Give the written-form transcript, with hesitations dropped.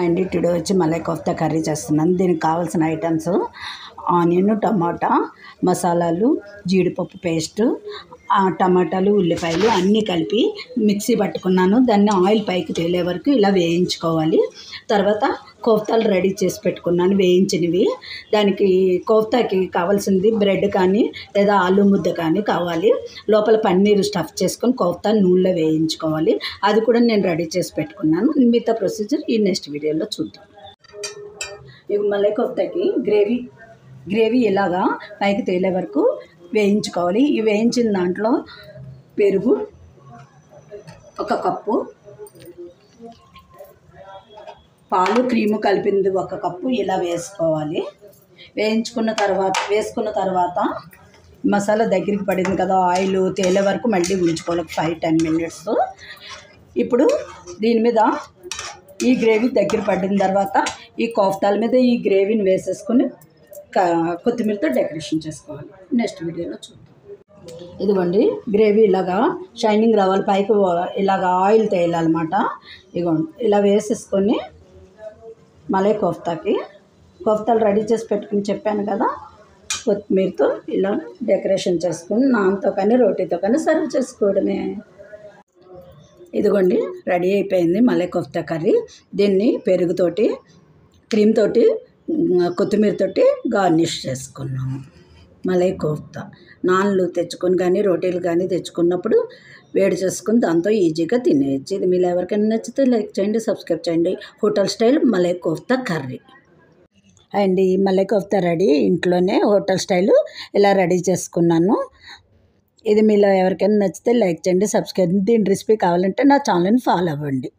And today వచ్చి malai kofta curry చేస్తున్నాను. దీనికి కావాల్సిన ఐటమ్స్ ఆనియన్, టమాటా, మసాలాలు, జీడిపప్పు పేస్టు, టమాటాలు, ఉల్లిపాయలు అన్నీ కలిపి మిక్సీ పట్టుకున్నాను. దాన్ని ఆయిల్ పైకి తేలే వరకు ఇలా వేయించుకోవాలి. తర్వాత కోఫ్తాలు రెడీ చేసి పెట్టుకున్నాను వేయించినవి. దానికి కోఫ్తాకి కావాల్సింది బ్రెడ్ కానీ లేదా ఆలు ముద్ద కానీ కావాలి. లోపల పన్నీర్ స్టఫ్ చేసుకొని కోఫ్తా నూనెలో వేయించుకోవాలి. అది కూడా నేను రెడీ చేసి పెట్టుకున్నాను. మిగతా ప్రొసీజర్ ఈ నెక్స్ట్ వీడియోలో చూద్దాం. ఇవి మలై కోఫ్తాకి గ్రేవీ ఇలాగా పైకి తేలే వరకు వేయించుకోవాలి. ఈ వేయించిన దాంట్లో పెరుగు 1 కప్పు, పాలు క్రీము కలిపింది 1 కప్పు ఇలా వేసుకోవాలి. వేసుకున్న తర్వాత మసాలా దగ్గరికి పడింది కదా, ఆయిల్ తేలే వరకు మళ్ళీ ఉంచుకోవాలి 5-10 మినిట్స్. ఇప్పుడు దీని మీద ఈ గ్రేవీ దగ్గర పడిన తర్వాత ఈ కోఫ్తాల మీద ఈ గ్రేవీని వేసేసుకొని కొత్తిమీరతో డెకరేషన్ చేసుకోవాలి. నెక్స్ట్ వీడియోలో చూద్దాం. ఇదిగోండి గ్రేవీ ఇలాగా షైనింగ్ రావాలి, పైకి ఇలాగా ఆయిల్ తేయాలన్నమాట. ఇదిగోండి ఇలా వేసేసుకొని మలై కోఫ్తాలు రెడీ చేసి పెట్టుకుని చెప్పాను కదా, కొత్తిమీరతో ఇలా డెకరేషన్ చేసుకొని నాన్తో కానీ రోటీతో కానీ సర్వ్ చేసుకోవడమే. ఇదిగోండి రెడీ అయిపోయింది మలై కోఫ్తా కర్రీ. దీన్ని పెరుగుతోటి, క్రీమ్ తోటి, కొత్తిమీరతోటి గార్నిష్ చేసుకున్నాము. మలై కోఫ్తా నాన్లు తెచ్చుకొని కానీ రోటీలు కానీ తెచ్చుకున్నప్పుడు వేడి చేసుకుని దాంతో ఈజీగా తినేయచ్చు. ఇది మీరు ఎవరికైనా నచ్చితే లైక్ చేయండి, సబ్స్క్రైబ్ చేయండి. Hotel style malai kofta curry and ఈ మలై కోఫ్తా రెడీ. ఇంట్లోనే హోటల్ స్టైల్ ఇలా రెడీ చేసుకున్నాను. ఇది మీలో ఎవరికైనా నచ్చితే లైక్ చేయండి, సబ్స్క్రైబ్. దీని రెసిపీ కావాలంటే నా ఛానల్ని ఫాలో అవ్వండి.